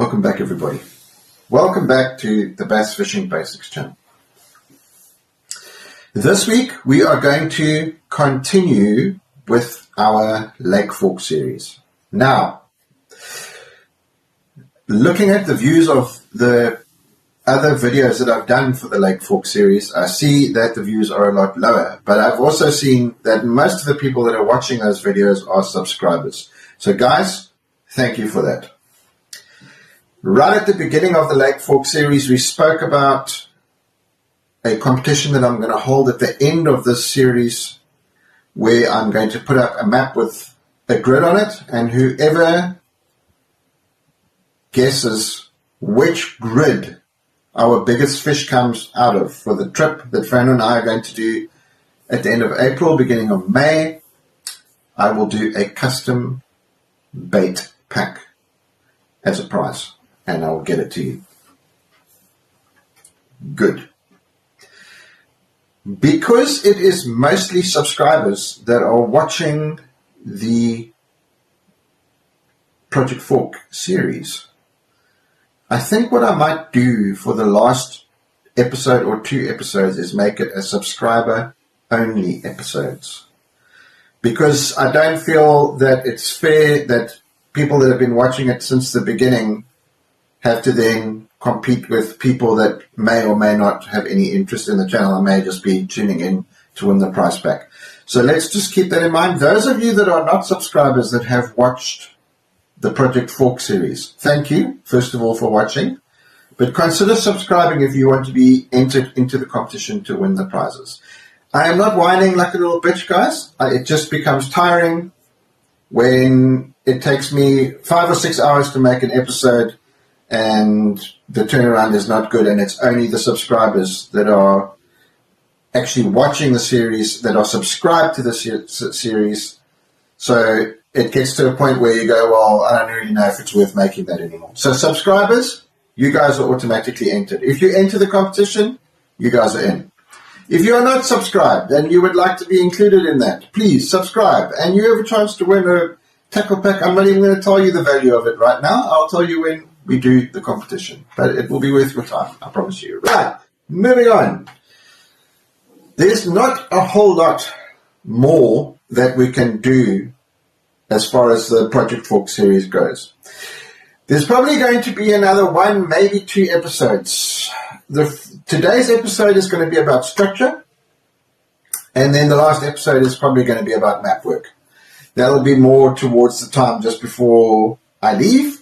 Welcome back, everybody. Welcome back to the Bass Fishing Basics channel. This week we are going to continue with our Lake Fork series. Now, looking at the views of the other videos that I've done for the Lake Fork series, I see that the views are a lot lower, but I've also seen that most of the people that are watching those videos are subscribers. So guys, thank you for that. Right at the beginning of the Lake Fork series, we spoke about a competition that I'm going to hold at the end of this series, where I'm going to put up a map with a grid on it, and whoever guesses which grid our biggest fish comes out of for the trip that Fran and I are going to do at the end of April, beginning of May, I will do a custom bait pack as a prize. And I'll get it to you. Good. Because it is mostly subscribers that are watching the Project Fork series, I think what I might do for the last episode or 2 episodes is make it a subscriber-only episodes. Because I don't feel that it's fair that people that have been watching it since the beginning have to then compete with people that may or may not have any interest in the channel and may just be tuning in to win the prize back. So let's just keep that in mind. Those of you that are not subscribers that have watched the Project Fork series, thank you, first of all, for watching. But consider subscribing if you want to be entered into the competition to win the prizes. I am not whining like a little bitch, guys. It just becomes tiring when it takes me 5 or 6 hours to make an episode and the turnaround is not good, and it's only the subscribers that are actually watching the series that are subscribed to the series. So it gets to a point where you go, well, I don't really know if it's worth making that anymore. So subscribers, you guys are automatically entered. If you enter the competition, you guys are in. If you are not subscribed and you would like to be included in that, please subscribe. And you have a chance to win a tackle pack. I'm not even going to tell you the value of it right now. I'll tell you when we do the competition, but it will be worth your time, I promise you. Right, moving on. There's not a whole lot more that we can do as far as the Project Fork series goes. There's probably going to be another 1, maybe 2 episodes. Today's episode is going to be about structure, and then the last episode is probably going to be about map work. That'll be more towards the time just before I leave.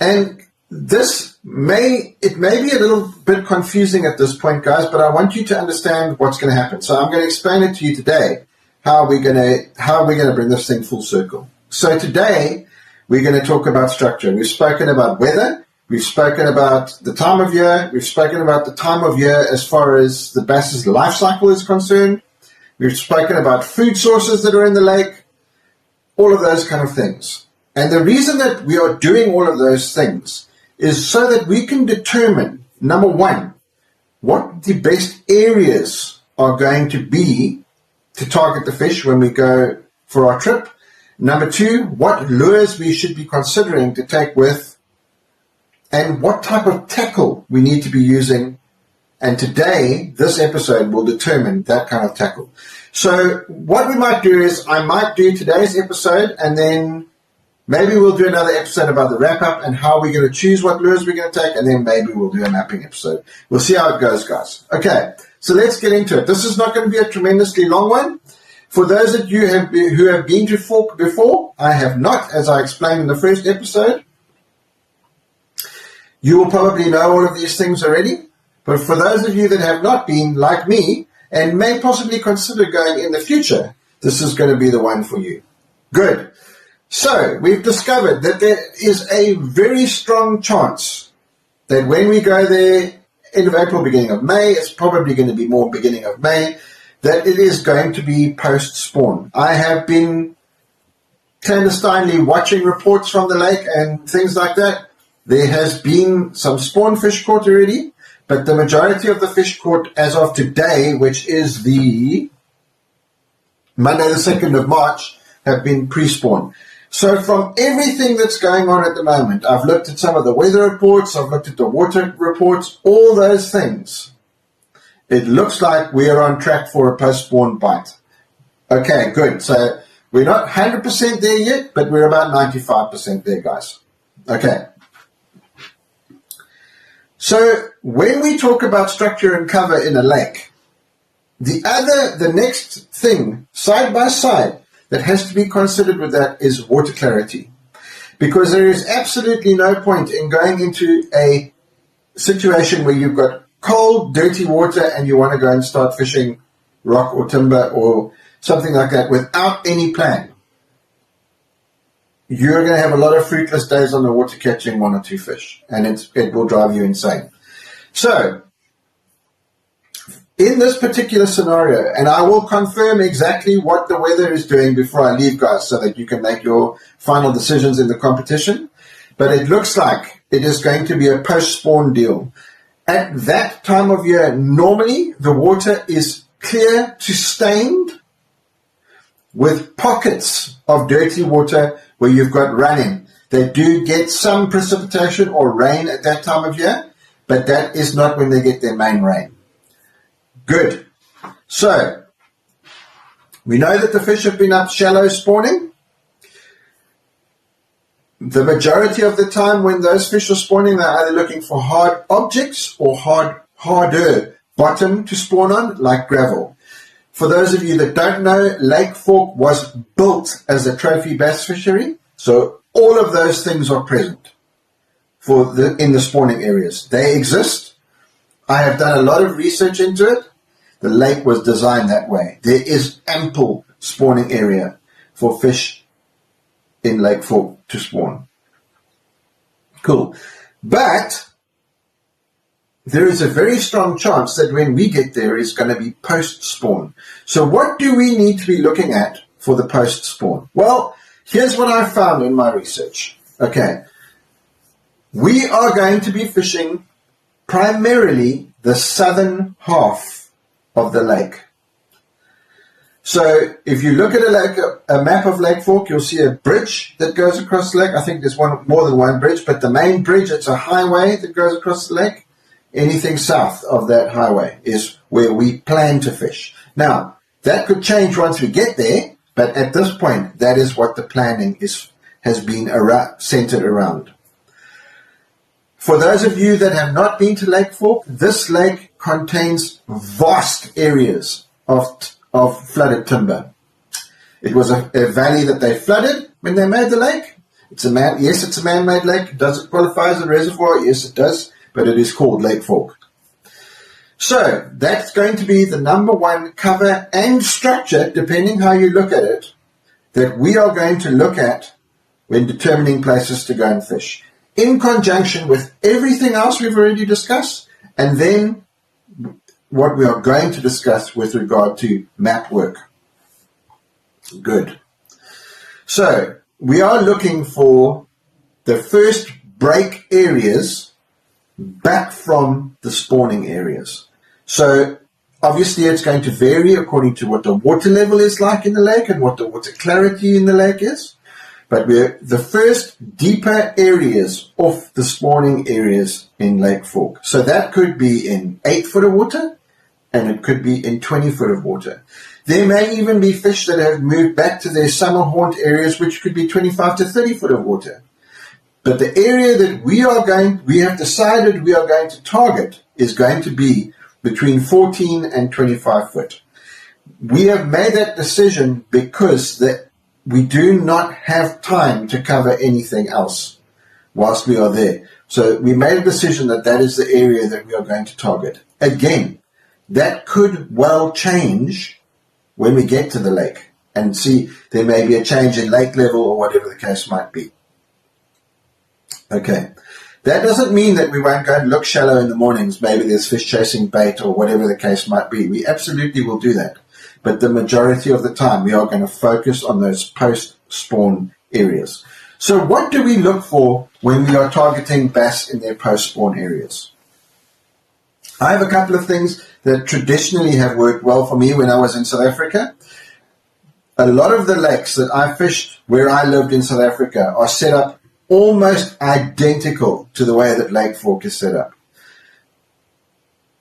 And it may be a little bit confusing at this point, guys, but I want you to understand what's going to happen. So I'm going to explain it to you today, how we're going to bring this thing full circle. So today we're going to talk about structure. We've spoken about weather. We've spoken about the time of year. We've spoken about the time of year as far as the bass's life cycle is concerned. We've spoken about food sources that are in the lake, all of those kind of things. And the reason that we are doing all of those things is so that we can determine, number 1, what the best areas are going to be to target the fish when we go for our trip. Number 2, what lures we should be considering to take with, and what type of tackle we need to be using. And today, this episode will determine that kind of tackle. So what we might do is I might do today's episode, and then maybe we'll do another episode about the wrap-up and how we're going to choose what lures we're going to take, and then maybe we'll do a mapping episode. We'll see how it goes, guys. Okay, so let's get into it. This is not going to be a tremendously long one. For those of you who have been to Fork before, I have not, as I explained in the first episode. You will probably know all of these things already. But for those of you that have not been, like me, and may possibly consider going in the future, this is going to be the one for you. Good. So, we've discovered that there is a very strong chance that when we go there, end of April, beginning of May, it's probably going to be more beginning of May, that it is going to be post-spawn. I have been clandestinely watching reports from the lake and things like that. There has been some spawn fish caught already, but the majority of the fish caught as of today, which is the Monday the 2nd of March, have been pre-spawn. So from everything that's going on at the moment, I've looked at some of the weather reports, I've looked at the water reports, all those things. It looks like we are on track for a post-spawn bite. Okay, good. So we're not 100% there yet, but we're about 95% there, guys. Okay. So when we talk about structure and cover in a lake, the next thing, side by side, that has to be considered with that is water clarity. Because there is absolutely no point in going into a situation where you've got cold, dirty water and you want to go and start fishing rock or timber or something like that without any plan. You're going to have a lot of fruitless days on the water catching one or two fish, and it will drive you insane. So, in this particular scenario, and I will confirm exactly what the weather is doing before I leave, guys, so that you can make your final decisions in the competition, but it looks like it is going to be a post-spawn deal. At that time of year, normally the water is clear to stained with pockets of dirty water where you've got running. They do get some precipitation or rain at that time of year, but that is not when they get their main rain. Good. So, we know that the fish have been up shallow spawning. The majority of the time when those fish are spawning, they're either looking for hard objects or harder bottom to spawn on, like gravel. For those of you that don't know, Lake Fork was built as a trophy bass fishery, so all of those things are present in the spawning areas. They exist. I have done a lot of research into it. The lake was designed that way. There is ample spawning area for fish in Lake Fork to spawn. Cool. But there is a very strong chance that when we get there, it's going to be post-spawn. So what do we need to be looking at for the post-spawn? Well, here's what I found in my research. Okay. We are going to be fishing primarily the southern half of the lake. So if you look at a map of Lake Fork, you'll see a bridge that goes across the lake. I think there's more than one bridge, but the main bridge, it's a highway that goes across the lake. Anything south of that highway is where we plan to fish. Now, that could change once we get there, but at this point, that is what the planning has been centered around. For those of you that have not been to Lake Fork, this lake contains vast areas of flooded timber. It was a valley that they flooded when they made the lake. It's a man-made lake. Does it qualify as a reservoir? Yes, it does, but it is called Lake Fork. So that's going to be the number one cover and structure, depending how you look at it, that we are going to look at when determining places to go and fish, in conjunction with everything else we've already discussed, and then what we are going to discuss with regard to map work. Good. So we are looking for the first break areas back from the spawning areas. So obviously it's going to vary according to what the water level is like in the lake and what the water clarity in the lake is. But we're the first deeper areas off the spawning areas in Lake Fork. So that could be in 8 foot of water, and it could be in 20 foot of water. There may even be fish that have moved back to their summer haunt areas, which could be 25 to 30 foot of water. But the area that we have decided we are going to target is going to be between 14 and 25 foot. We have made that decision because we do not have time to cover anything else whilst we are there. So we made a decision that is the area that we are going to target. Again, that could well change when we get to the lake and see there may be a change in lake level or whatever the case might be. Okay. That doesn't mean that we won't go and look shallow in the mornings. Maybe there's fish chasing bait or whatever the case might be. We absolutely will do that. But the majority of the time, we are going to focus on those post-spawn areas. So what do we look for when we are targeting bass in their post-spawn areas? I have a couple of things that traditionally have worked well for me when I was in South Africa. a lot of the lakes that I fished where I lived in South Africa are set up almost identical to the way that Lake Fork is set up.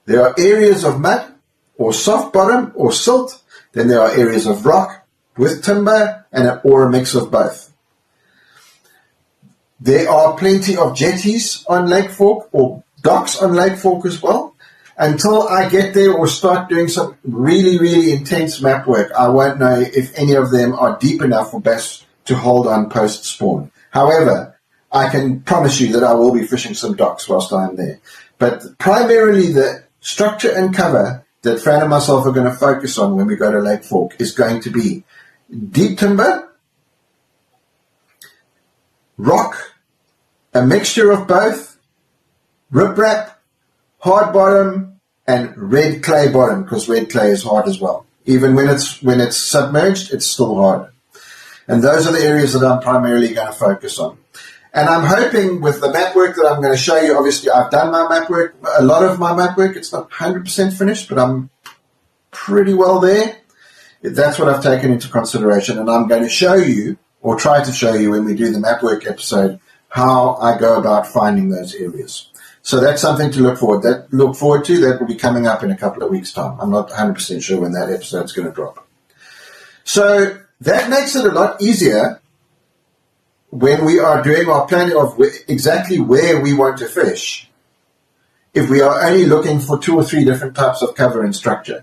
There are areas of mud or soft bottom or silt, then there are areas of rock with timber or a mix of both. There are plenty of jetties on Lake Fork or docks on Lake Fork as well. Until I get there or start doing some really, really intense map work, I won't know if any of them are deep enough for bass to hold on post-spawn. However, I can promise you that I will be fishing some docks whilst I'm there. But primarily the structure and cover that Fran and myself are going to focus on when we go to Lake Fork is going to be deep timber, rock, a mixture of both, riprap, hard bottom, and red clay bottom, because red clay is hard as well. Even when it's submerged, it's still hard. And those are the areas that I'm primarily going to focus on. And I'm hoping with the map work that I'm going to show you, obviously I've done my map work, a lot of my map work. It's not 100% finished, but I'm pretty well there. That's what I've taken into consideration. And I'm going to show you, or try to show you when we do the map work episode, how I go about finding those areas. So that's something to look forward to. That will be coming up in a couple of weeks' time. I'm not 100% sure when that episode's going to drop. So that makes it a lot easier when we are doing our planning of exactly where we want to fish, if we are only looking for 2 or 3 different types of cover and structure.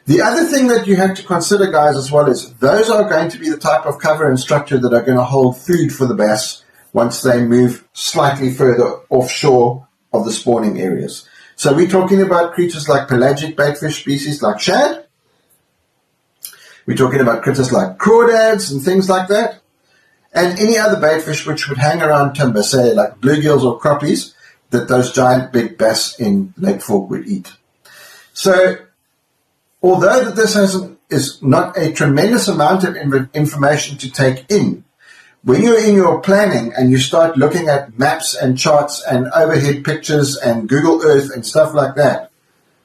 The other thing that you have to consider, guys, as well, is those are going to be the type of cover and structure that are going to hold food for the bass once they move slightly further offshore of the spawning areas. So we're talking about creatures like pelagic baitfish species like shad. We're talking about critters like crawdads and things like that. And any other baitfish which would hang around timber, say like bluegills or crappies, that those giant big bass in Lake Fork would eat. So although that this is not a tremendous amount of information to take in, when you're in your planning and you start looking at maps and charts and overhead pictures and Google Earth and stuff like that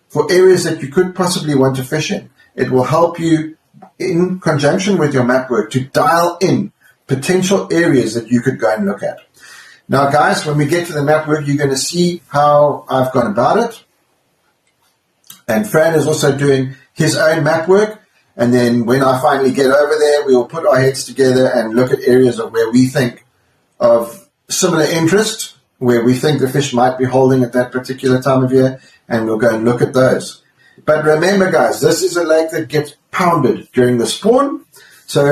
for areas that you could possibly want to fish in, it will help you in conjunction with your map work to dial in potential areas that you could go and look at. Now, guys, when we get to the map work, you're going to see how I've gone about it. And Fran is also doing his own map work. And then when I finally get over there, we will put our heads together and look at areas of where we think of similar interest, where we think the fish might be holding at that particular time of year, and we'll go and look at those. But remember, guys, this is a lake that gets pounded during the spawn. So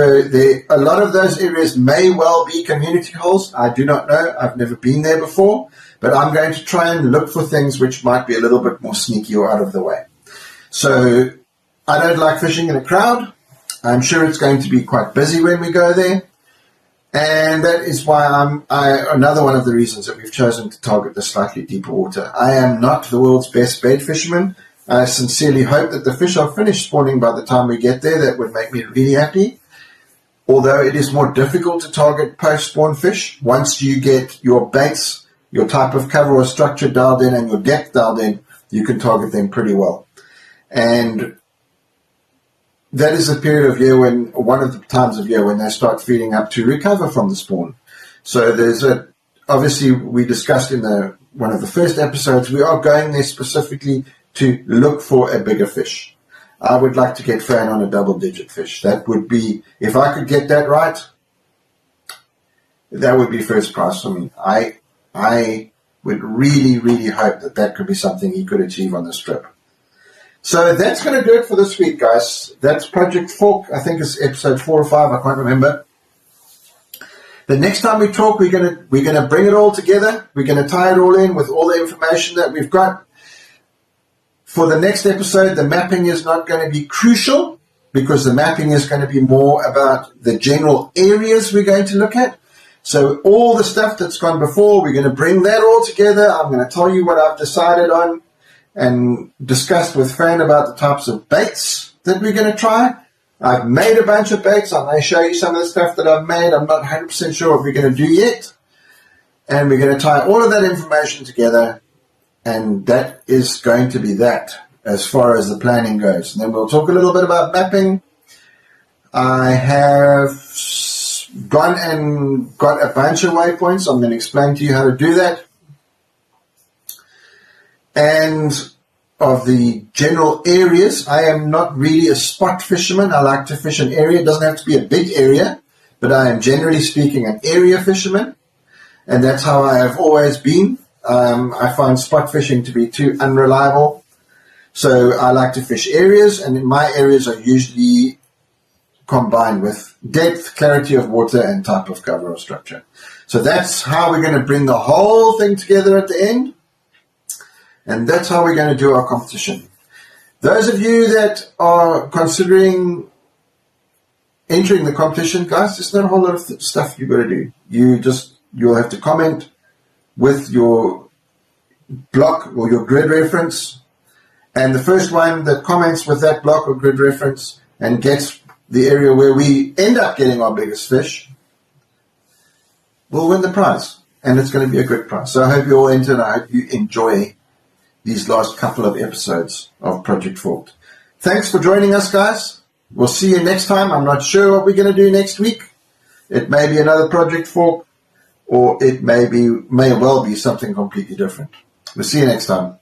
a lot of those areas may well be community holes. I do not know. I've never been there before. But I'm going to try and look for things which might be a little bit more sneaky or out of the way. So I don't like fishing in a crowd. I'm sure it's going to be quite busy when we go there. And that is why another one of the reasons that we've chosen to target the slightly deeper water. I am not the world's best bait fisherman. I sincerely hope that the fish are finished spawning by the time we get there. That would make me really happy. Although it is more difficult to target post-spawn fish, once you get your baits, your type of cover or structure dialed in and your depth dialed in, you can target them pretty well. And that is a period of year one of the times of year when they start feeding up to recover from the spawn. So obviously we discussed in one of the first episodes, we are going there specifically to look for a bigger fish. I would like to get Fran on a double-digit fish. That would be, if I could get that right, that would be first prize for me. I would really, really hope that could be something he could achieve on this trip. So that's going to do it for this week, guys. That's Project Fork. I think it's episode 4 or 5. I can't remember. The next time we talk, we're going to bring it all together. We're going to tie it all in with all the information that we've got. For the next episode, the mapping is not going to be crucial because the mapping is going to be more about the general areas we're going to look at. So all the stuff that's gone before, we're going to bring that all together. I'm going to tell you what I've decided on and discussed with Fran about the types of baits that we're going to try. I've made a bunch of baits. I'm going to show you some of the stuff that I've made. I'm not 100% sure what we're going to do yet. And we're going to tie all of that information together. And that is going to be that as far as the planning goes. And then we'll talk a little bit about mapping. I have gone and got a bunch of waypoints. I'm going to explain to you how to do that. And of the general areas, I am not really a spot fisherman. I like to fish an area. It doesn't have to be a big area, but I am generally speaking an area fisherman. And that's how I have always been. I find spot fishing to be too unreliable. So I like to fish areas, and in my areas are usually combined with depth, clarity of water, and type of cover or structure. So that's how we're going to bring the whole thing together at the end. And that's how we're going to do our competition. Those of you that are considering entering the competition, guys, there's not a whole lot of stuff you've got to do. You'll have to comment with your block or your grid reference. And the first one that comments with that block or grid reference and gets the area where we end up getting our biggest fish will win the prize. And it's going to be a good prize. So I hope you all enter, and I hope you enjoy these last couple of episodes of Project Forked. Thanks for joining us, guys. We'll see you next time. I'm not sure what we're going to do next week. It may be another Project Fork, or it may well be something completely different. We'll see you next time.